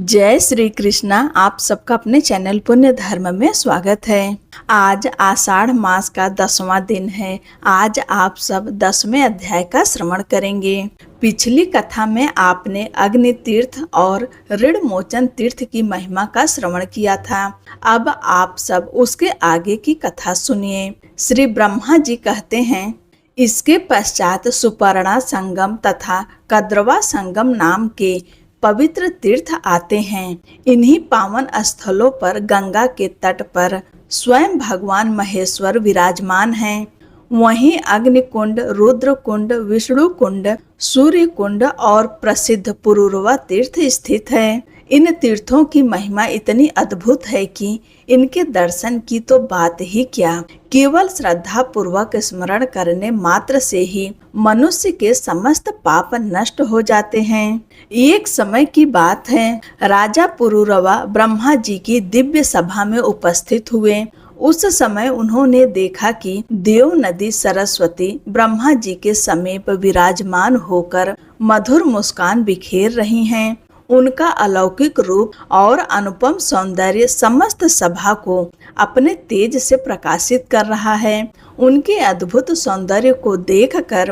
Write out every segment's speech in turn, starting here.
जय श्री कृष्णा। आप सबका अपने चैनल पुण्य धर्म में स्वागत है। आज आषाढ़ मास का 10वां दिन है। आज आप सब 10वें अध्याय का श्रवण करेंगे। पिछली कथा में आपने अग्नि तीर्थ और ऋण मोचन तीर्थ की महिमा का श्रवण किया था। अब आप सब उसके आगे की कथा सुनिए। श्री ब्रह्मा जी कहते हैं, इसके पश्चात सुपर्णा संगम तथा कद्रवा संगम नाम के पवित्र तीर्थ आते हैं। इन्हीं पावन स्थलों पर गंगा के तट पर स्वयं भगवान महेश्वर विराजमान हैं। वहीं अग्नि कुंड, रुद्र कुंड, विष्णु कुंड, सूर्य कुंड और प्रसिद्ध पुरूरवा तीर्थ स्थित है। इन तीर्थों की महिमा इतनी अद्भुत है कि इनके दर्शन की तो बात ही क्या, केवल श्रद्धा पूर्वक स्मरण करने मात्र से ही मनुष्य के समस्त पाप नष्ट हो जाते हैं। एक समय की बात है, राजा पुरूरवा ब्रह्मा जी की दिव्य सभा में उपस्थित हुए। उस समय उन्होंने देखा कि देव नदी सरस्वती ब्रह्मा जी के समीप विराजमान होकर मधुर मुस्कान बिखेर रही हैं। उनका अलौकिक रूप और अनुपम सौंदर्य समस्त सभा को अपने तेज से प्रकाशित कर रहा है। उनके अद्भुत सौंदर्य को देखकर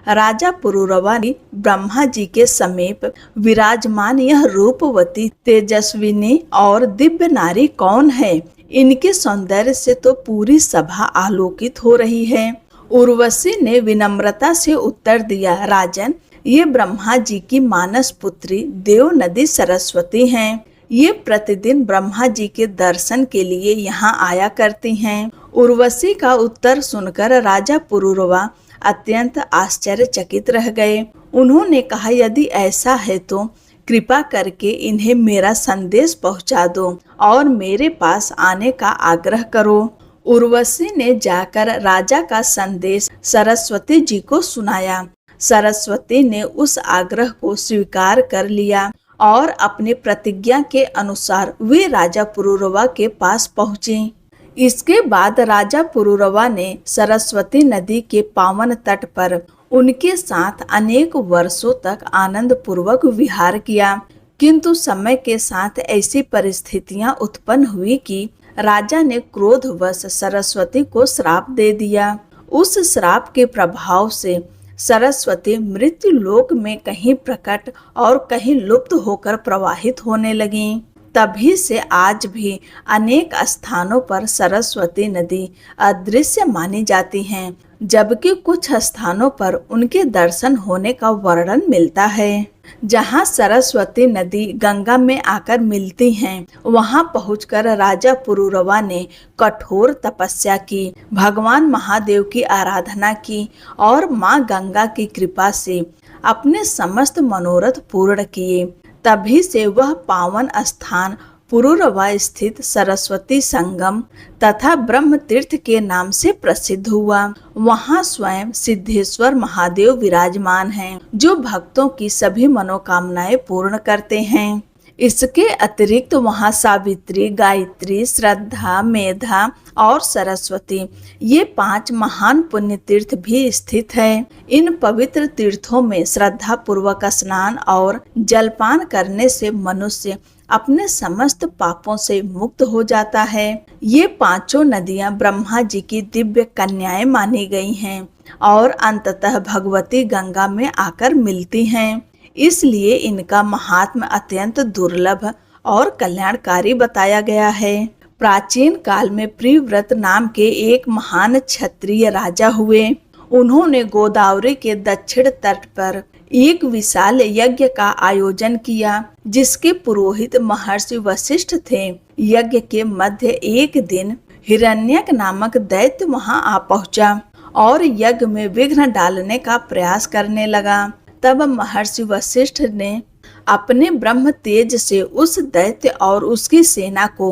राजा पुरूरवा ने ब्रह्मा जी के समीप विराजमान यह रूपवती, तेजस्विनी और दिव्य नारी कौन है? इनके सौंदर्य से तो पूरी सभा आलोकित हो रही है। उर्वशी ने विनम्रता से उत्तर दिया, राजन, ये ब्रह्मा जी की मानस पुत्री देव नदी सरस्वती हैं। ये प्रतिदिन ब्रह्मा जी के दर्शन के लिए यहाँ आया करती हैं। उर्वशी का उत्तर सुनकर राजा पुरूरवा अत्यंत आश्चर्यचकित रह गए। उन्होंने कहा, यदि ऐसा है तो कृपा करके इन्हें मेरा संदेश पहुँचा दो और मेरे पास आने का आग्रह करो। उर्वशी ने जाकर राजा का संदेश सरस्वती जी को सुनाया। सरस्वती ने उस आग्रह को स्वीकार कर लिया और अपनी प्रतिज्ञा के अनुसार वे राजा पुरूरवा के पास पहुंची। इसके बाद राजा पुरूरवा ने सरस्वती नदी के पावन तट पर उनके साथ अनेक वर्षों तक आनंद पूर्वक विहार किया। किंतु समय के साथ ऐसी परिस्थितियां उत्पन्न हुई कि राजा ने क्रोधवश सरस्वती को श्राप दे दिया। उस श्राप के प्रभाव से सरस्वती मृत्यु लोक में कहीं प्रकट और कहीं लुप्त होकर प्रवाहित होने लगीं। तभी से आज भी अनेक स्थानों पर सरस्वती नदी अदृश्य मानी जाती हैं, जबकि कुछ स्थानों पर उनके दर्शन होने का वर्णन मिलता है। जहाँ सरस्वती नदी गंगा में आकर मिलती हैं, वहाँ पहुंचकर राजा पुरूरवा ने कठोर तपस्या की, भगवान महादेव की आराधना की और माँ गंगा की कृपा से अपने समस्त मनोरथ पूर्ण किए। तभी से वह पावन स्थान पुरूरवा स्थित सरस्वती संगम तथा ब्रह्म तीर्थ के नाम से प्रसिद्ध हुआ। वहाँ स्वयं सिद्धेश्वर महादेव विराजमान हैं, जो भक्तों की सभी मनोकामनाएं पूर्ण करते हैं। इसके अतिरिक्त वहाँ सावित्री, गायत्री, श्रद्धा, मेधा और सरस्वती, ये 5 महान पुण्य तीर्थ भी स्थित हैं। इन पवित्र तीर्थों में श्रद्धा पूर्वक स्नान और जलपान करने से मनुष्य अपने समस्त पापों से मुक्त हो जाता है। ये 5 नदियां ब्रह्मा जी की दिव्य कन्याएं मानी गई हैं और अंततः भगवती गंगा में आकर मिलती हैं। इसलिए इनका महात्म्य अत्यंत दुर्लभ और कल्याणकारी बताया गया है। प्राचीन काल में प्रियव्रत नाम के एक महान क्षत्रिय राजा हुए। उन्होंने गोदावरी के दक्षिण तट पर एक विशाल यज्ञ का आयोजन किया, जिसके पुरोहित महर्षि वशिष्ठ थे। यज्ञ के मध्य एक दिन हिरण्यक नामक दैत्य वहां आ पहुंचा और यज्ञ में विघ्न डालने का प्रयास करने लगा। तब महर्षि वशिष्ठ ने अपने ब्रह्म तेज से उस दैत्य और उसकी सेना को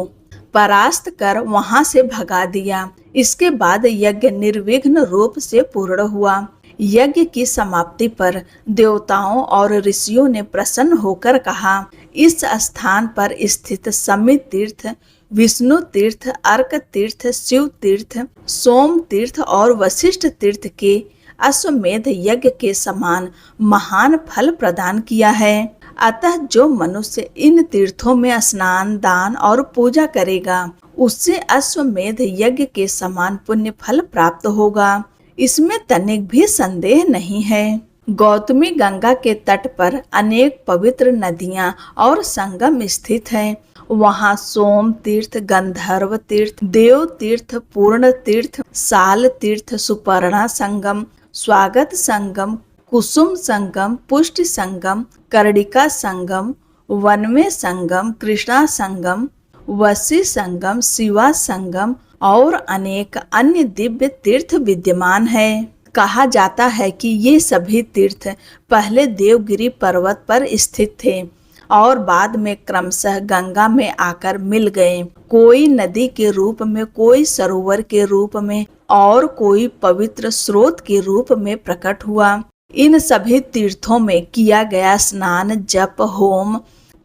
परास्त कर वहां से भगा दिया। इसके बाद यज्ञ निर्विघ्न रूप से पूर्ण हुआ। यज्ञ की समाप्ति पर देवताओं और ऋषियों ने प्रसन्न होकर कहा, इस स्थान पर स्थित शमी तीर्थ, विष्णु तीर्थ, अर्क तीर्थ, शिव तीर्थ, सोम तीर्थ और वशिष्ठ तीर्थ के अश्वमेध यज्ञ के समान महान फल प्रदान किया है। अतः जो मनुष्य इन तीर्थों में स्नान, दान और पूजा करेगा उससे अश्वमेध यज्ञ के समान पुण्य फल प्राप्त होगा। इसमें तनिक भी संदेह नहीं है। गौतमी गंगा के तट पर अनेक पवित्र नदियां और संगम स्थित हैं। वहाँ सोम तीर्थ, गंधर्व तीर्थ, देव तीर्थ, पूर्ण तीर्थ, साल तीर्थ, सुपर्णा संगम, स्वागत संगम, कुसुम संगम, पुष्टि संगम, कर्णिका संगम, वनमे संगम, कृष्णा संगम, वसी संगम, शिवा संगम और अनेक अन्य दिव्य तीर्थ विद्यमान है। कहा जाता है कि ये सभी तीर्थ पहले देवगिरी पर्वत पर स्थित थे और बाद में क्रमशः गंगा में आकर मिल गए। कोई नदी के रूप में, कोई सरोवर के रूप में और कोई पवित्र स्रोत के रूप में प्रकट हुआ। इन सभी तीर्थों में किया गया स्नान, जप, होम,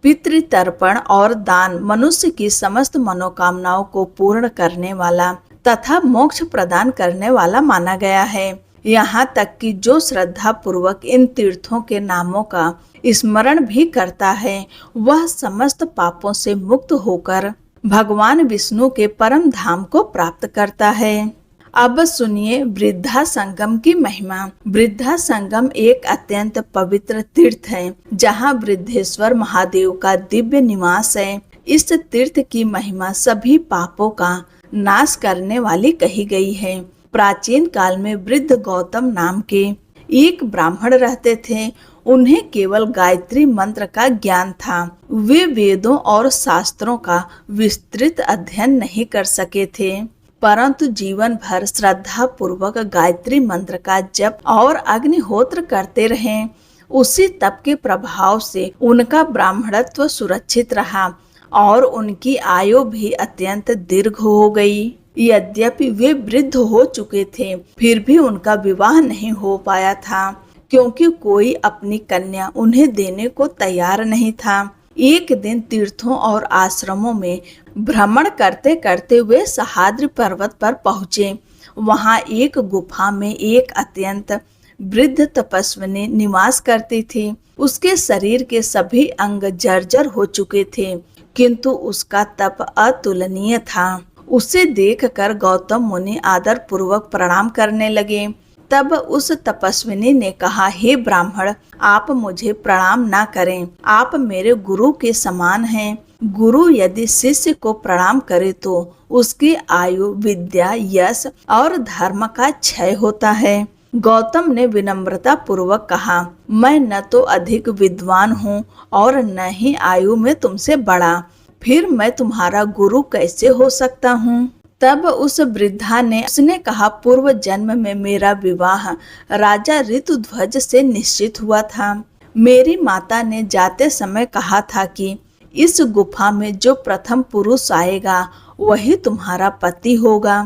पितृतर्पण और दान मनुष्य की समस्त मनोकामनाओं को पूर्ण करने वाला तथा मोक्ष प्रदान करने वाला माना गया है। यहाँ तक कि जो श्रद्धा पूर्वक इन तीर्थों के नामों का स्मरण भी करता है वह समस्त पापों से मुक्त होकर भगवान विष्णु के परम धाम को प्राप्त करता है। अब सुनिए वृद्धा संगम की महिमा। वृद्धा संगम एक अत्यंत पवित्र तीर्थ है जहाँ वृद्धेश्वर महादेव का दिव्य निवास है। इस तीर्थ की महिमा सभी पापों का नाश करने वाली कही गई है। प्राचीन काल में वृद्ध गौतम नाम के एक ब्राह्मण रहते थे। उन्हें केवल गायत्री मंत्र का ज्ञान था। वे वेदों और शास्त्रों का विस्तृत अध्ययन नहीं कर सके थे, परंतु जीवन भर श्रद्धा पूर्वक गायत्री मंत्र का जप और अग्निहोत्र करते रहे। उसी तप के प्रभाव से उनका ब्राह्मणत्व सुरक्षित रहा और उनकी आयु भी अत्यंत दीर्घ हो गई। यद्यपि वे वृद्ध हो चुके थे, फिर भी उनका विवाह नहीं हो पाया था क्योंकि कोई अपनी कन्या उन्हें देने को तैयार नहीं था। एक दिन तीर्थों और आश्रमों में भ्रमण करते करते वे सह्याद्री पर्वत पर पहुँचे। वहाँ एक गुफा में एक अत्यंत वृद्ध तपस्विनी निवास करती थी। उसके शरीर के सभी अंग जर्जर हो चुके थे, किंतु उसका तप अतुलनीय था। उसे देखकर गौतम मुनि आदर पूर्वक प्रणाम करने लगे। तब उस तपस्विनी ने कहा, हे ब्राह्मण, आप मुझे प्रणाम ना करें, आप मेरे गुरु के समान हैं। गुरु यदि शिष्य को प्रणाम करे तो उसकी आयु, विद्या, यश और धर्म का क्षय होता है। गौतम ने विनम्रता पूर्वक कहा, मैं न तो अधिक विद्वान हूँ और न ही आयु में तुमसे बड़ा, फिर मैं तुम्हारा गुरु कैसे हो सकता हूँ। तब उस वृद्धा ने उसने कहा, पूर्व जन्म में मेरा विवाह राजा ऋतुध्वज से निश्चित हुआ था। मेरी माता ने जाते समय कहा था कि इस गुफा में जो प्रथम पुरुष आएगा वही तुम्हारा पति होगा।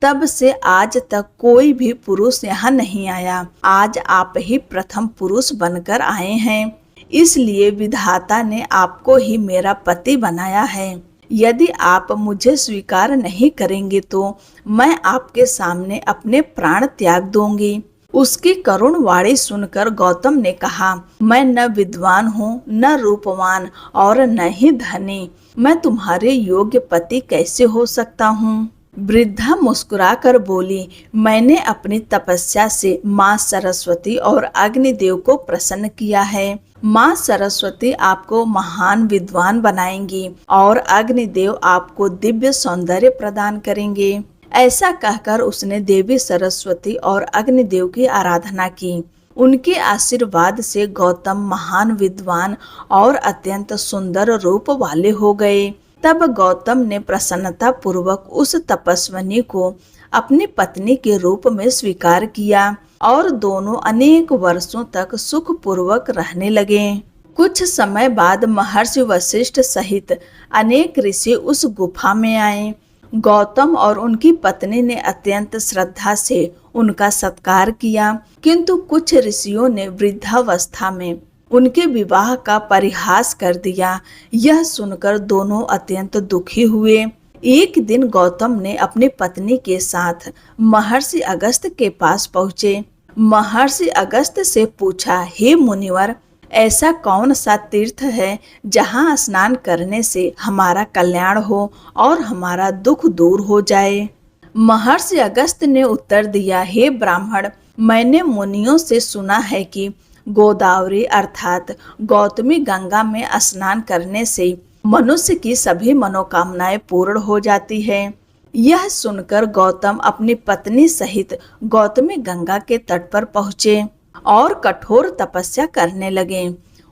तब से आज तक कोई भी पुरुष यहाँ नहीं आया। आज आप ही प्रथम पुरुष बनकर आए हैं, इसलिए विधाता ने आपको ही मेरा पति बनाया है। यदि आप मुझे स्वीकार नहीं करेंगे तो मैं आपके सामने अपने प्राण त्याग दूंगी। उसकी करुण वाणी सुनकर गौतम ने कहा, मैं न विद्वान हूँ, न रूपवान और न ही धनी, मैं तुम्हारे योग्य पति कैसे हो सकता हूँ। वृद्धा मुस्कुराकर बोली, मैंने अपनी तपस्या से माँ सरस्वती और अग्निदेव को प्रसन्न किया है। माँ सरस्वती आपको महान विद्वान बनाएंगी और अग्निदेव आपको दिव्य सौंदर्य प्रदान करेंगे। ऐसा कहकर उसने देवी सरस्वती और अग्निदेव की आराधना की। उनके आशीर्वाद से गौतम महान विद्वान और अत्यंत सुंदर रूप वाले हो गए। तब गौतम ने प्रसन्नता पूर्वक उस तपस्विनी को अपनी पत्नी के रूप में स्वीकार किया और दोनों अनेक वर्षों तक सुख पूर्वक रहने लगे। कुछ समय बाद महर्षि वशिष्ठ सहित अनेक ऋषि उस गुफा में आए। गौतम और उनकी पत्नी ने अत्यंत श्रद्धा से उनका सत्कार किया, किंतु कुछ ऋषियों ने वृद्धावस्था में उनके विवाह का परिहास कर दिया। यह सुनकर दोनों अत्यंत दुखी हुए। एक दिन गौतम ने अपनी पत्नी के साथ महर्षि अगस्त्य के पास पहुँचे। महर्षि अगस्त्य से पूछा, हे मुनिवर, ऐसा कौन सा तीर्थ है जहाँ स्नान करने से हमारा कल्याण हो और हमारा दुख दूर हो जाए? महर्षि अगस्त्य ने उत्तर दिया, हे ब्राह्मण, मैंने मुनियों से सुना है कि गोदावरी अर्थात गौतमी गंगा में स्नान करने से मनुष्य की सभी मनोकामनाएं पूर्ण हो जाती है। यह सुनकर गौतम अपनी पत्नी सहित गौतमी गंगा के तट पर पहुँचे और कठोर तपस्या करने लगे।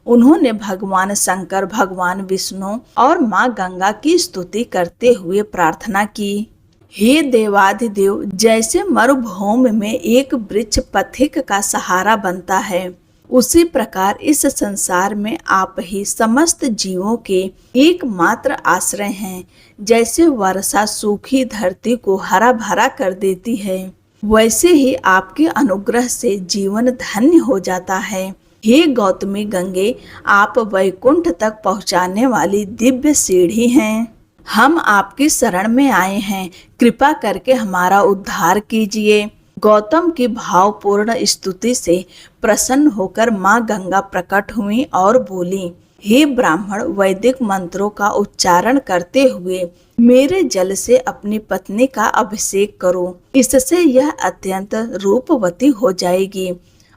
उन्होंने भगवान शंकर, भगवान विष्णु और माँ गंगा की स्तुति करते हुए प्रार्थना की, हे देवाधिदेव, जैसे मरुभूमि में एक वृक्ष पथिक का सहारा बनता है, उसी प्रकार इस संसार में आप ही समस्त जीवों के एकमात्र आश्रय हैं। जैसे वर्षा सूखी धरती को हरा भरा कर देती है, वैसे ही आपके अनुग्रह से जीवन धन्य हो जाता है। हे गौतमी गंगे, आप वैकुंठ तक पहुँचाने वाली दिव्य सीढ़ी हैं। हम आपकी शरण में आए हैं, कृपा करके हमारा उद्धार कीजिए। गौतम की भावपूर्ण स्तुति से प्रसन्न होकर माँ गंगा प्रकट हुई और बोली, हे ब्राह्मण, वैदिक मंत्रों का उच्चारण करते हुए मेरे जल से अपनी पत्नी का अभिषेक करो। इससे यह अत्यंत रूपवती हो जाएगी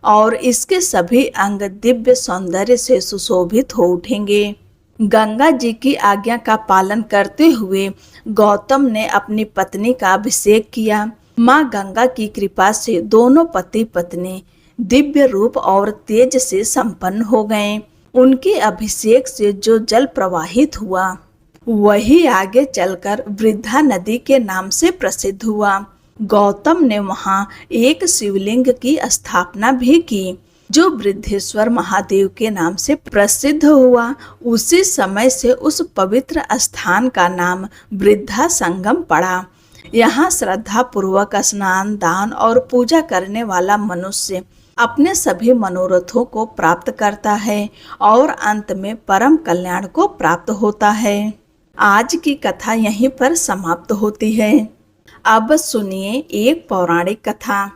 और इसके सभी अंग दिव्य सौंदर्य से सुशोभित हो उठेंगे। गंगा जी की आज्ञा का पालन करते हुए गौतम ने अपनी पत्नी का अभिषेक किया। माँ गंगा की कृपा से दोनों पति पत्नी दिव्य रूप और तेज से संपन्न हो गए। उनके अभिषेक से जो जल प्रवाहित हुआ वही आगे चलकर वृद्धा नदी के नाम से प्रसिद्ध हुआ। गौतम ने वहाँ एक शिवलिंग की स्थापना भी की जो वृद्धेश्वर महादेव के नाम से प्रसिद्ध हुआ। उसी समय से उस पवित्र स्थान का नाम वृद्धा संगम पड़ा। यहाँ श्रद्धा पूर्वक स्नान, दान और पूजा करने वाला मनुष्य अपने सभी मनोरथों को प्राप्त करता है और अंत में परम कल्याण को प्राप्त होता है। आज की कथा यहीं पर समाप्त होती है। अब सुनिए एक पौराणिक कथा।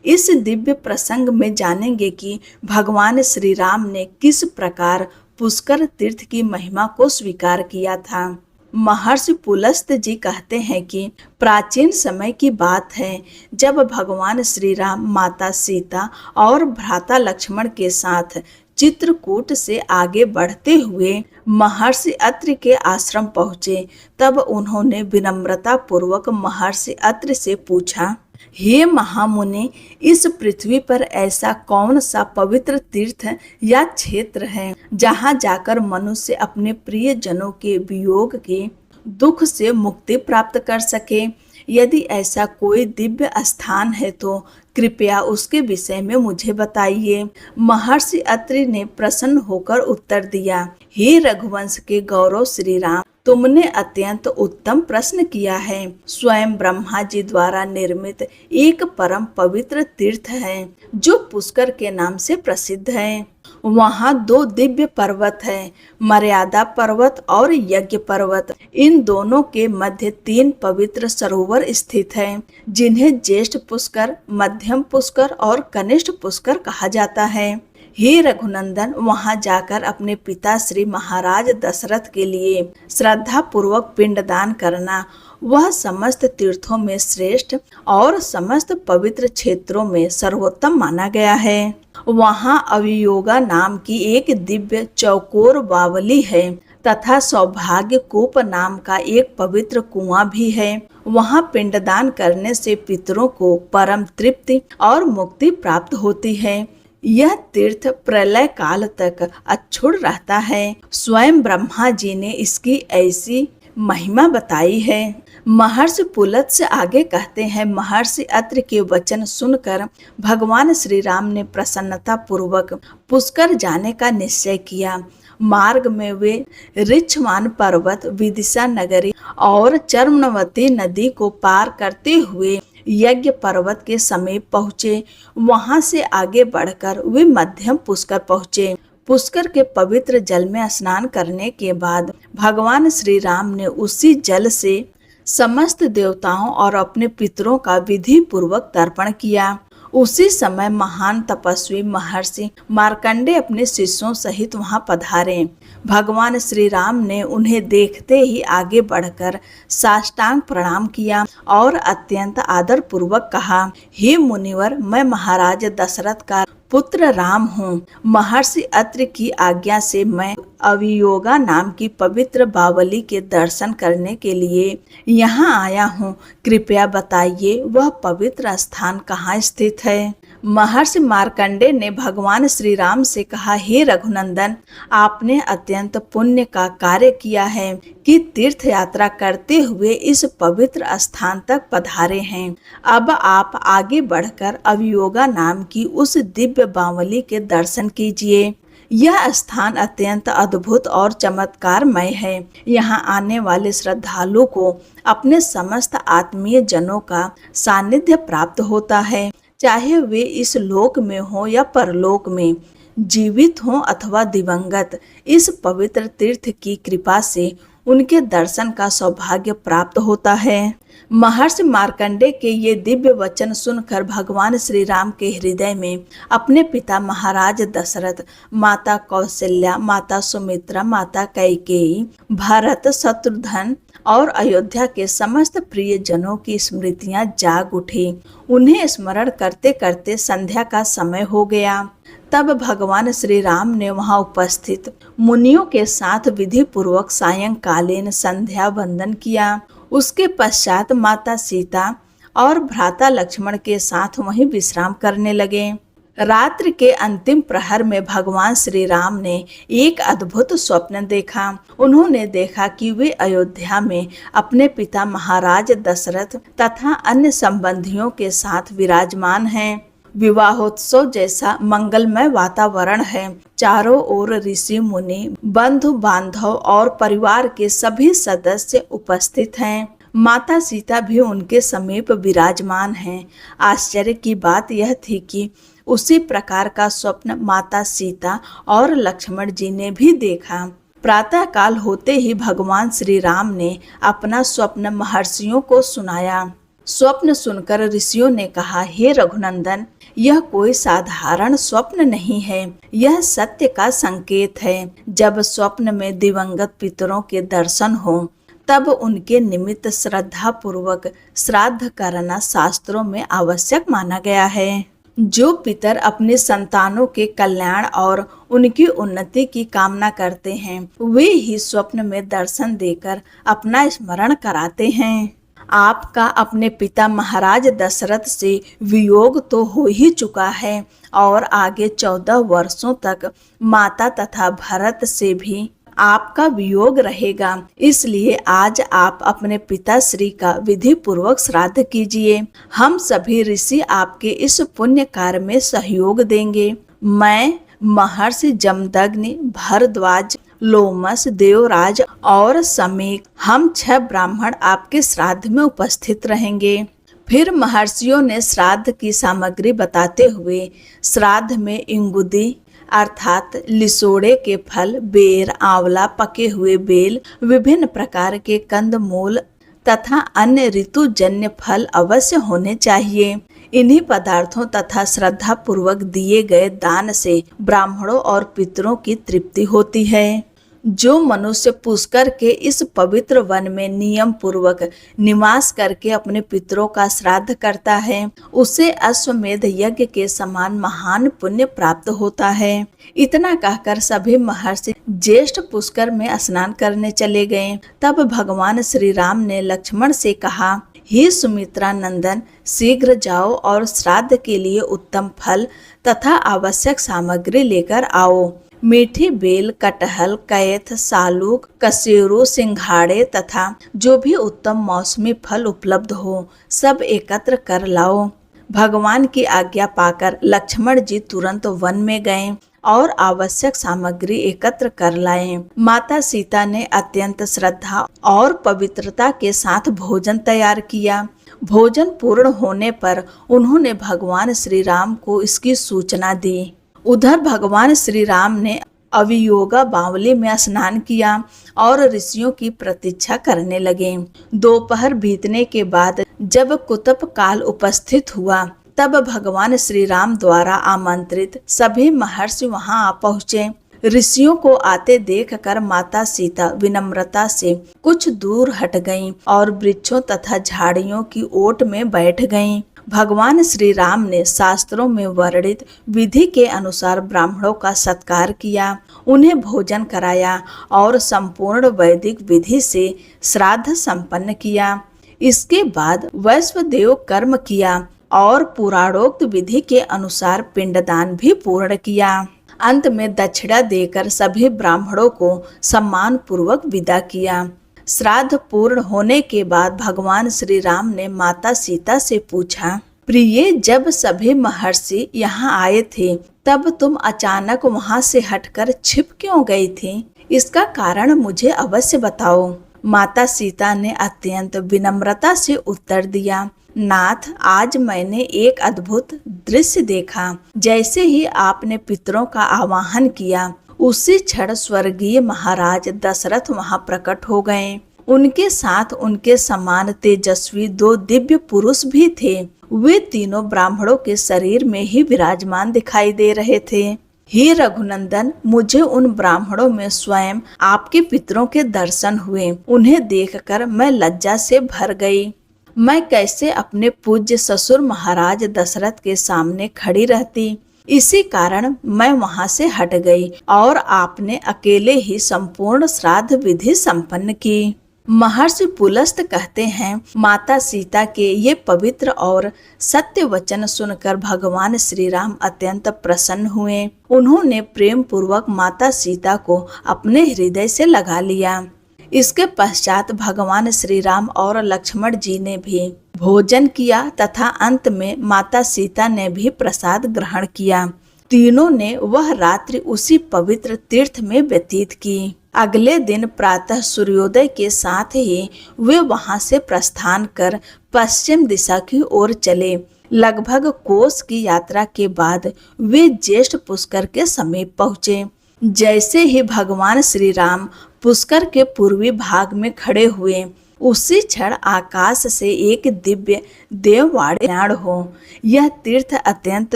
इस दिव्य प्रसंग में जानेंगे कि भगवान श्री राम ने किस प्रकार पुष्कर तीर्थ की महिमा को स्वीकार किया था। महर्षि पुलस्त जी कहते हैं कि प्राचीन समय की बात है जब भगवान श्री राम माता सीता और भ्राता लक्ष्मण के साथ चित्रकूट से आगे बढ़ते हुए महर्षि अत्रि के आश्रम पहुँचे। तब उन्होंने विनम्रता पूर्वक महर्षि अत्रि से पूछा, हे महामुनि, इस पृथ्वी पर ऐसा कौन सा पवित्र तीर्थ या क्षेत्र है जहाँ जाकर मनुष्य अपने प्रिय जनों के वियोग के दुख से मुक्ति प्राप्त कर सके? यदि ऐसा कोई दिव्य स्थान है तो कृपया उसके विषय में मुझे बताइए। महर्षि अत्रि ने प्रसन्न होकर उत्तर दिया, हे रघुवंश के गौरव श्री राम, तुमने अत्यंत उत्तम प्रश्न किया है। स्वयं ब्रह्मा जी द्वारा निर्मित एक परम पवित्र तीर्थ है जो पुष्कर के नाम से प्रसिद्ध है। वहाँ 2 दिव्य पर्वत है, मर्यादा पर्वत और यज्ञ पर्वत। इन दोनों के मध्य 3 पवित्र सरोवर स्थित हैं, जिन्हें ज्येष्ठ पुष्कर, मध्यम पुष्कर और कनिष्ठ पुष्कर कहा जाता है। हे रघुनंदन, वहां जाकर अपने पिता श्री महाराज दशरथ के लिए श्रद्धा पूर्वक पिंडदान करना वह समस्त तीर्थों में श्रेष्ठ और समस्त पवित्र क्षेत्रों में सर्वोत्तम माना गया है। वहां अवियोगा नाम की एक दिव्य चौकोर बावली है तथा सौभाग्य कूप नाम का एक पवित्र कुआं भी है। वहां पिंडदान करने से पितरों को परम तृप्ति और मुक्ति प्राप्त होती है। यह तीर्थ प्रलय काल तक अक्षुण्ण रहता है। स्वयं ब्रह्मा जी ने इसकी ऐसी महिमा बताई है। महर्षि पुलत्स्य आगे कहते हैं, महर्षि अत्रि के वचन सुनकर भगवान श्री राम ने प्रसन्नता पूर्वक पुष्कर जाने का निश्चय किया। मार्ग में वे ऋक्षवान पर्वत, विदिशा नगरी और चर्मवती नदी को पार करते हुए यज्ञ पर्वत के समीप पहुँचे। वहां से आगे बढ़कर वे मध्यम पुष्कर पहुँचे। पुष्कर के पवित्र जल में स्नान करने के बाद भगवान श्री राम ने उसी जल से समस्त देवताओं और अपने पितरों का विधि पूर्वक तर्पण किया। उसी समय महान तपस्वी महर्षि मार्कंडे अपने शिष्यों सहित वहां पधारे। भगवान श्री राम ने उन्हें देखते ही आगे बढ़कर साष्टांग प्रणाम किया और अत्यंत आदर पूर्वक कहा, हे मुनिवर, मैं महाराज दशरथ का पुत्र राम हूँ। महर्षि अत्रि की आज्ञा से मैं अवियोगा नाम की पवित्र बावली के दर्शन करने के लिए यहाँ आया हूँ। कृपया बताइए वह पवित्र स्थान कहाँ स्थित है। महर्षि मार्कंडे ने भगवान श्री राम से कहा, हे रघुनंदन, आपने अत्यंत पुण्य का कार्य किया है कि तीर्थ यात्रा करते हुए इस पवित्र स्थान तक पधारे हैं। अब आप आगे बढ़कर अवियोगा नाम की उस दिव्य बावली के दर्शन कीजिए। यह स्थान अत्यंत अद्भुत और चमत्कारमय है। यहाँ आने वाले श्रद्धालु को अपने समस्त आत्मीय जनों का सानिध्य प्राप्त होता है, चाहे वे इस लोक में हो या परलोक में, जीवित हों अथवा दिवंगत। इस पवित्र तीर्थ की कृपा से उनके दर्शन का सौभाग्य प्राप्त होता है। महर्षि मार्कंडे के ये दिव्य वचन सुनकर भगवान श्री राम के हृदय में अपने पिता महाराज दशरथ, माता कौशल्या, माता सुमित्रा, माता कैकेयी, भरत, शत्रुघ्न और अयोध्या के समस्त प्रिय जनों की स्मृतियां जाग उठी। उन्हें स्मरण करते करते संध्या का समय हो गया। तब भगवान श्री राम ने वहां उपस्थित मुनियों के साथ विधि पूर्वक सायंकालीन संध्या वंदन किया। उसके पश्चात माता सीता और भ्राता लक्ष्मण के साथ वहीं विश्राम करने लगे। रात्रि के अंतिम प्रहर में भगवान श्री राम ने एक अद्भुत स्वप्न देखा। उन्होंने देखा कि वे अयोध्या में अपने पिता महाराज दशरथ तथा अन्य संबंधियों के साथ विराजमान हैं। विवाहोत्सव जैसा मंगलमय वातावरण है। चारों ओर ऋषि मुनि, बंधु बांधव और परिवार के सभी सदस्य उपस्थित हैं। माता सीता भी उनके समीप विराजमान हैं। आश्चर्य की बात यह थी कि उसी प्रकार का स्वप्न माता सीता और लक्ष्मण जी ने भी देखा। प्रातः काल होते ही भगवान श्री राम ने अपना स्वप्न महर्षियों को सुनाया। स्वप्न सुनकर ऋषियों ने कहा, हे रघुनंदन, यह कोई साधारण स्वप्न नहीं है, यह सत्य का संकेत है। जब स्वप्न में दिवंगत पितरों के दर्शन हो तब उनके निमित्त श्रद्धा पूर्वक श्राद्ध करना शास्त्रों में आवश्यक माना गया है। जो पितर अपने संतानों के कल्याण और उनकी उन्नति की कामना करते हैं, वे ही स्वप्न में दर्शन देकर अपना स्मरण कराते हैं। आपका अपने पिता महाराज दशरथ से वियोग तो हो ही चुका है और आगे 14 वर्षों तक माता तथा भरत से भी आपका वियोग रहेगा। इसलिए आज आप अपने पिताश्री का विधि पूर्वक श्राद्ध कीजिए। हम सभी ऋषि आपके इस पुण्य कार्य में सहयोग देंगे। मैं, महर्षि जमदग्नि, भरद्वाज, लोमस, देवराज और समीक, हम 6 ब्राह्मण आपके श्राद्ध में उपस्थित रहेंगे। फिर महर्षियों ने श्राद्ध की सामग्री बताते हुए श्राद्ध में इंगुदी अर्थात लिसोड़े के फल, बेर, आंवला, पके हुए बेल, विभिन्न प्रकार के कंदमूल तथा अन्य ऋतुजन्य फल अवश्य होने चाहिए। इन्हीं पदार्थों तथा श्रद्धा पूर्वक दिए गए दान से ब्राह्मणों और पितरों की तृप्ति होती है। जो मनुष्य पुष्कर के इस पवित्र वन में नियम पूर्वक निवास करके अपने पितरों का श्राद्ध करता है, उसे अश्वमेध यज्ञ के समान महान पुण्य प्राप्त होता है। इतना कहकर सभी महर्षि ज्येष्ठ पुष्कर में स्नान करने चले गए। तब भगवान श्री राम ने लक्ष्मण से कहा, हे सुमित्रा नंदन, शीघ्र जाओ और श्राद्ध के लिए उत्तम फल तथा आवश्यक सामग्री लेकर आओ। मीठी बेल, कटहल, कैथ, सालूक, कसेरू, सिंघाड़े तथा जो भी उत्तम मौसमी फल उपलब्ध हो, सब एकत्र कर लाओ। भगवान की आज्ञा पाकर लक्ष्मण जी तुरंत वन में गए और आवश्यक सामग्री एकत्र कर लाए। माता सीता ने अत्यंत श्रद्धा और पवित्रता के साथ भोजन तैयार किया। भोजन पूर्ण होने पर उन्होंने भगवान श्री राम को इसकी सूचना दी। उधर भगवान श्री राम ने अवियोगा बावली में स्नान किया और ऋषियों की प्रतीक्षा करने लगे। दोपहर बीतने के बाद जब कुतप काल उपस्थित हुआ तब भगवान श्री राम द्वारा आमंत्रित सभी महर्षि वहां आ पहुँचे। ऋषियों को आते देखकर माता सीता विनम्रता से कुछ दूर हट गईं और वृक्षों तथा झाड़ियों की ओट में बैठ गईं। भगवान श्री राम ने शास्त्रों में वर्णित विधि के अनुसार ब्राह्मणों का सत्कार किया, उन्हें भोजन कराया और संपूर्ण वैदिक विधि से श्राद्ध संपन्न किया। इसके बाद वैश्वदेव कर्म किया और पुराणोक्त विधि के अनुसार पिंडदान भी पूर्ण किया। अंत में दक्षिणा देकर सभी ब्राह्मणों को सम्मान पूर्वक विदा किया। श्राद्ध पूर्ण होने के बाद भगवान श्री राम ने माता सीता से पूछा, प्रिय, जब सभी महर्षि यहाँ आए थे तब तुम अचानक वहाँ से हटकर छिप क्यों गई थी? इसका कारण मुझे अवश्य बताओ। माता सीता ने अत्यंत विनम्रता से उत्तर दिया, नाथ, आज मैंने एक अद्भुत दृश्य देखा। जैसे ही आपने पितरों का आवाहन किया, उसी क्षण स्वर्गीय महाराज दशरथ वहां प्रकट हो गए। उनके साथ उनके समान तेजस्वी 2 दिव्य पुरुष भी थे। वे तीनों ब्राह्मणों के शरीर में ही विराजमान दिखाई दे रहे थे। हे रघुनंदन, मुझे उन ब्राह्मणों में स्वयं आपके पितरों के दर्शन हुए। उन्हें देखकर मैं लज्जा से भर गई। मैं कैसे अपने पूज्य ससुर महाराज दशरथ के सामने खड़ी रहती? इसी कारण मैं वहां से हट गई और आपने अकेले ही संपूर्ण श्राद्ध विधि संपन्न की। महर्षि पुलस्त कहते हैं, माता सीता के ये पवित्र और सत्य वचन सुनकर भगवान श्री राम अत्यंत प्रसन्न हुए। उन्होंने प्रेम पूर्वक माता सीता को अपने हृदय से लगा लिया। इसके पश्चात भगवान श्री राम और लक्ष्मण जी ने भी भोजन किया तथा अंत में माता सीता ने भी प्रसाद ग्रहण किया। तीनों ने वह रात्रि उसी पवित्र तीर्थ में व्यतीत की। अगले दिन प्रातः सूर्योदय के साथ ही वे वहां से प्रस्थान कर पश्चिम दिशा की ओर चले। लगभग कोस की यात्रा के बाद वे ज्येष्ठ पुष्कर के समीप पहुँचे। जैसे ही भगवान श्री राम पुष्कर के पूर्वी भाग में खड़े हुए, उसी क्षण आकाश से एक दिव्य देववाणी हो। यह तीर्थ अत्यंत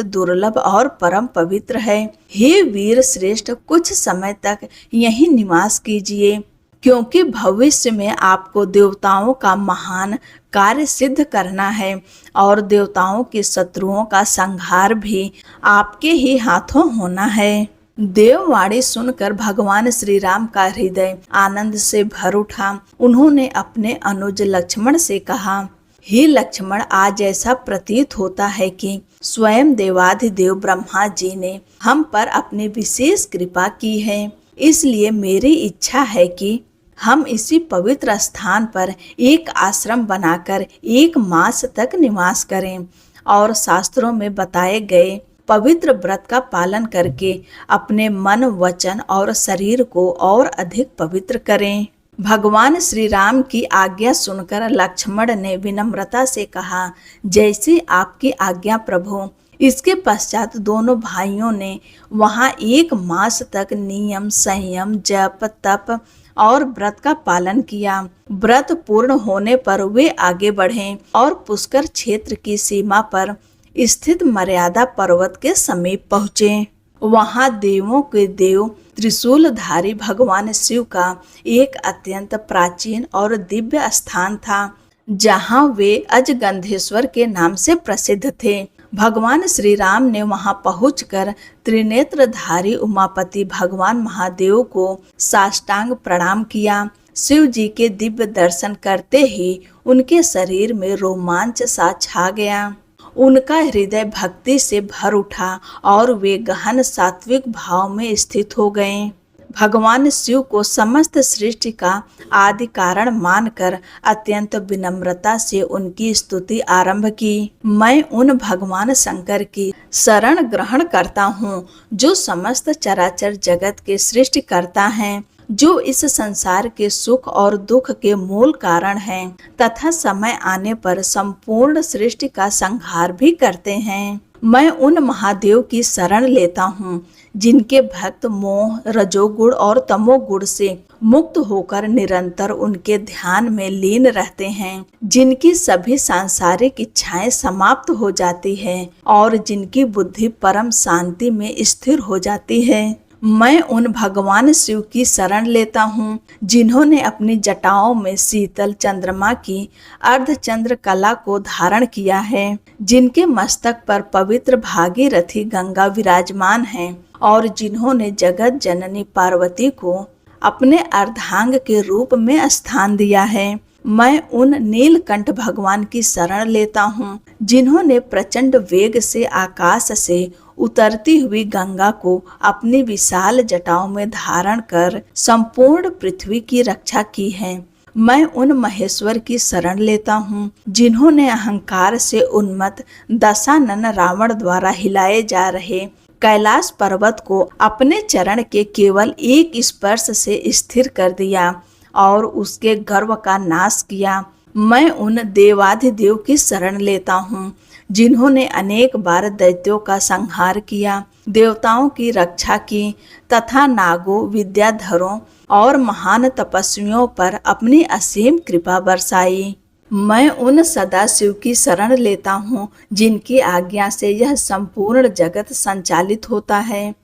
दुर्लभ और परम पवित्र है। हे वीर श्रेष्ठ, कुछ समय तक यहीं निवास कीजिए, क्योंकि भविष्य में आपको देवताओं का महान कार्य सिद्ध करना है और देवताओं के शत्रुओं का संहार भी आपके ही हाथों होना है। देववाणी सुनकर भगवान श्री राम का हृदय आनंद से भर उठा। उन्होंने अपने अनुज लक्ष्मण से कहा, हे लक्ष्मण, आज ऐसा प्रतीत होता है कि स्वयं देवाधिदेव ब्रह्मा जी ने हम पर अपनी विशेष कृपा की है। इसलिए मेरी इच्छा है कि हम इसी पवित्र स्थान पर एक आश्रम बनाकर 1 मास तक निवास करें और शास्त्रों में बताए गए पवित्र व्रत का पालन करके अपने मन, वचन और शरीर को और अधिक पवित्र करें। भगवान श्री राम की आज्ञा सुनकर लक्ष्मण ने विनम्रता से कहा, जैसी आपकी आज्ञा प्रभु। इसके पश्चात दोनों भाइयों ने वहां 1 मास तक नियम, संयम, जप, तप और व्रत का पालन किया। व्रत पूर्ण होने पर वे आगे बढ़े और पुष्कर क्षेत्र की सीमा पर स्थित मर्यादा पर्वत के समीप पहुँचे। वहां देवों के देव त्रिशूलधारी भगवान शिव का एक अत्यंत प्राचीन और दिव्य स्थान था, जहां वे अजगंधेश्वर के नाम से प्रसिद्ध थे। भगवान श्री राम ने वहां पहुंचकर त्रिनेत्रधारी उमापति भगवान महादेव को साष्टांग प्रणाम किया। शिव जी के दिव्य दर्शन करते ही उनके शरीर में रोमांच सा छा गया। उनका हृदय भक्ति से भर उठा और वे गहन सात्विक भाव में स्थित हो गए। भगवान शिव को समस्त सृष्टि का आदि कारण मानकर अत्यंत विनम्रता से उनकी स्तुति आरंभ की। मैं उन भगवान शंकर की शरण ग्रहण करता हूँ, जो समस्त चराचर जगत के सृष्टिकर्ता हैं, जो इस संसार के सुख और दुख के मूल कारण हैं तथा समय आने पर संपूर्ण सृष्टि का संहार भी करते हैं। मैं उन महादेव की शरण लेता हूँ, जिनके भक्त मोह, रजोगुण और तमोगुण से मुक्त होकर निरंतर उनके ध्यान में लीन रहते हैं, जिनकी सभी सांसारिक इच्छाएं समाप्त हो जाती है और जिनकी बुद्धि परम शांति में स्थिर हो जाती है। मैं उन भगवान शिव की शरण लेता हूँ जिन्होंने अपनी जटाओं में शीतल चंद्रमा की अर्धचंद्र कला को धारण किया है, जिनके मस्तक पर पवित्र भागीरथी गंगा विराजमान है और जिन्होंने जगत जननी पार्वती को अपने अर्धांग के रूप में स्थान दिया है। मैं उन नीलकंठ भगवान की शरण लेता हूँ जिन्होंने प्रचंड वेग से आकाश से उतरती हुई गंगा को अपनी विशाल जटाओं में धारण कर संपूर्ण पृथ्वी की रक्षा की है। मैं उन महेश्वर की शरण लेता हूँ जिन्होंने अहंकार से उन्मत्त दशानन रावण द्वारा हिलाए जा रहे कैलाश पर्वत को अपने चरण के केवल एक स्पर्श से स्थिर कर दिया और उसके गर्व का नाश किया। मैं उन देवाधिदेव की शरण लेता हूँ जिन्होंने अनेक बार दैत्यों का संहार किया, देवताओं की रक्षा की तथा नागों, विद्याधरों और महान तपस्वियों पर अपनी असीम कृपा बरसाई। मैं उन सदाशिव की शरण लेता हूँ जिनकी आज्ञा से यह संपूर्ण जगत संचालित होता है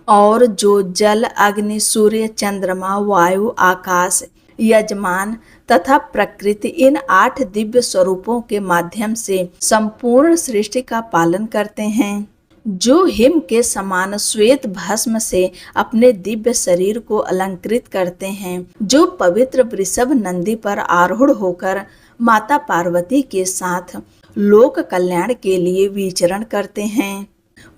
और जो जल, अग्नि, सूर्य, चंद्रमा, वायु, आकाश, यजमान तथा प्रकृति इन 8 दिव्य स्वरूपों के माध्यम से संपूर्ण सृष्टि का पालन करते हैं, जो हिम के समान श्वेत भस्म से अपने दिव्य शरीर को अलंकृत करते हैं, जो पवित्र वृषभ नंदी पर आरूढ़ होकर माता पार्वती के साथ लोक कल्याण के लिए विचरण करते हैं।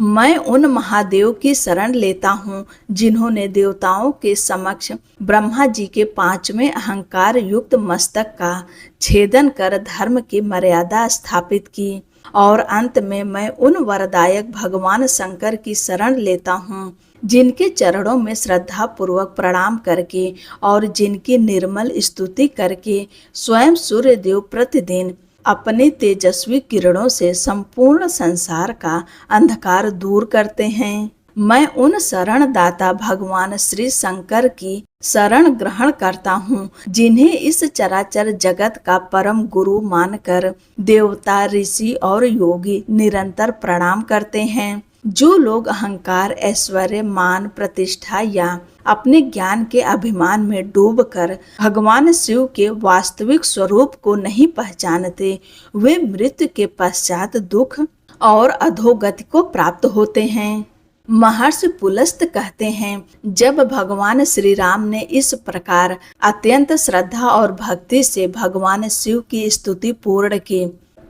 मैं उन महादेव की शरण लेता हूँ जिन्होंने देवताओं के समक्ष ब्रह्मा जी के 5वें अहंकार युक्त मस्तक का छेदन कर धर्म की मर्यादा स्थापित की। और अंत में मैं उन वरदायक भगवान शंकर की शरण लेता हूँ जिनके चरणों में श्रद्धा पूर्वक प्रणाम करके और जिनकी निर्मल स्तुति करके स्वयं सूर्य देव प्रतिदिन अपने तेजस्वी किरणों से संपूर्ण संसार का अंधकार दूर करते हैं। मैं उन शरण दाता भगवान श्री शंकर की शरण ग्रहण करता हूँ जिन्हें इस चराचर जगत का परम गुरु मानकर देवता, ऋषि और योगी निरंतर प्रणाम करते हैं। जो लोग अहंकार, ऐश्वर्य, मान, प्रतिष्ठा या अपने ज्ञान के अभिमान में डूबकर भगवान शिव के वास्तविक स्वरूप को नहीं पहचानते, वे मृत्यु के पश्चात दुख और अधोगति को प्राप्त होते हैं। महर्षि पुलस्त कहते हैं, जब भगवान श्री राम ने इस प्रकार अत्यंत श्रद्धा और भक्ति से भगवान शिव की स्तुति पूर्ण की,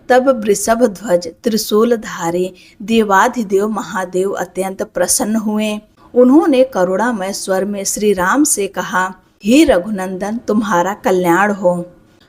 तब वृषभ ध्वज त्रिशूलधारी देवाधिदेव महादेव अत्यंत प्रसन्न हुए। उन्होंने करुणामय स्वर में श्री राम से कहा, हे रघुनंदन, तुम्हारा कल्याण हो।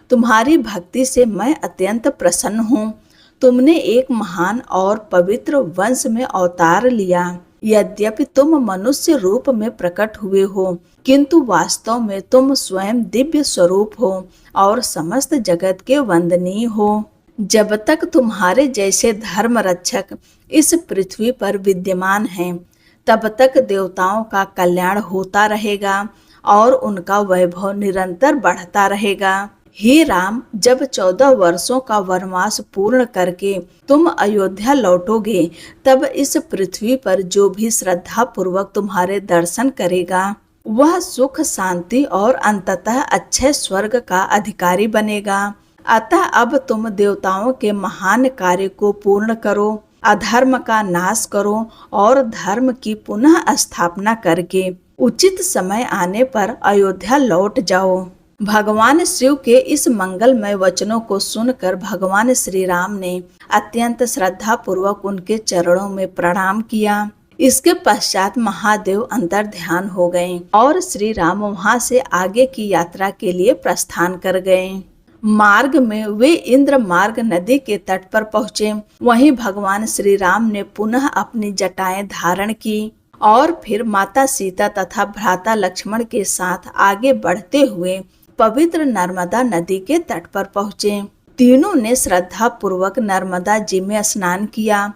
तुम्हारी भक्ति से मैं अत्यंत प्रसन्न हूँ। तुमने एक महान और पवित्र वंश में अवतार लिया। यद्यपि तुम मनुष्य रूप में प्रकट हुए हो, किंतु वास्तव में तुम स्वयं दिव्य स्वरूप हो और समस्त जगत के वंदनीय हो। जब तक तुम्हारे जैसे धर्म रक्षक इस पृथ्वी पर विद्यमान हैं, तब तक देवताओं का कल्याण होता रहेगा और उनका वैभव निरंतर बढ़ता रहेगा। हे राम, जब 14 वर्षों का वनवास पूर्ण करके तुम अयोध्या लौटोगे, तब इस पृथ्वी पर जो भी श्रद्धा पूर्वक तुम्हारे दर्शन करेगा, वह सुख, शांति और अंततः अच्छे स्वर्ग का अधिकारी बनेगा। अतः अब तुम देवताओं के महान कार्य को पूर्ण करो, अधर्म का नाश करो और धर्म की पुनः स्थापना करके उचित समय आने पर अयोध्या लौट जाओ। भगवान शिव के इस मंगलमय वचनों को सुनकर भगवान श्री राम ने अत्यंत श्रद्धा पूर्वक उनके चरणों में प्रणाम किया। इसके पश्चात महादेव अंतर ध्यान हो गए और श्री राम वहां से आगे की यात्रा के लिए प्रस्थान कर गए। मार्ग में वे इंद्र मार्ग नदी के तट पर पहुँचे। वहीं भगवान श्री राम ने पुनः अपनी जटाएं धारण की और फिर माता सीता तथा भ्राता लक्ष्मण के साथ आगे बढ़ते हुए पवित्र नर्मदा नदी के तट पर पहुँचे। तीनों ने श्रद्धा पूर्वक नर्मदा जी में स्नान किया।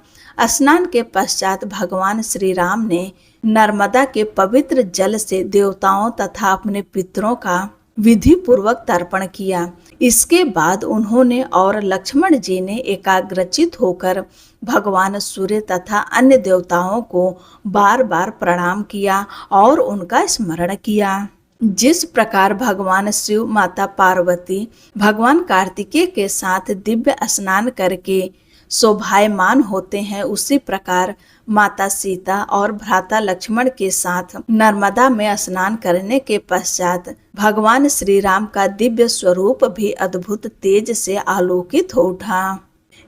स्नान के पश्चात भगवान श्री राम ने नर्मदा के पवित्र जल से देवताओं तथा अपने पितरों का विधि पूर्वक तर्पण किया। इसके बाद उन्होंने और लक्ष्मण जी ने एकाग्रचित होकर भगवान सूर्य तथा अन्य देवताओं को बार बार प्रणाम किया और उनका स्मरण किया। जिस प्रकार भगवान शिव, माता पार्वती भगवान कार्तिकेय के साथ दिव्य स्नान करके शोभायमान होते हैं, उसी प्रकार माता सीता और भ्राता लक्ष्मण के साथ नर्मदा में स्नान करने के पश्चात भगवान श्री राम का दिव्य स्वरूप भी अद्भुत तेज से आलोकित हो उठा।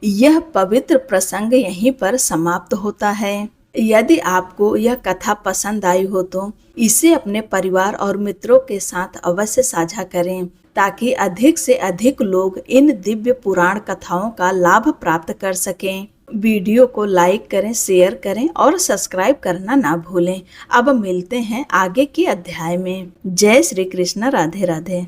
यह पवित्र प्रसंग यहीं पर समाप्त होता है। यदि आपको यह कथा पसंद आई हो तो इसे अपने परिवार और मित्रों के साथ अवश्य साझा करें, ताकि अधिक से अधिक लोग इन दिव्य पुराण कथाओं का लाभ प्राप्त कर सकें। वीडियो को लाइक करें, शेयर करें और सब्सक्राइब करना ना भूलें। अब मिलते हैं आगे के अध्याय में। जय श्री कृष्ण। राधे राधे।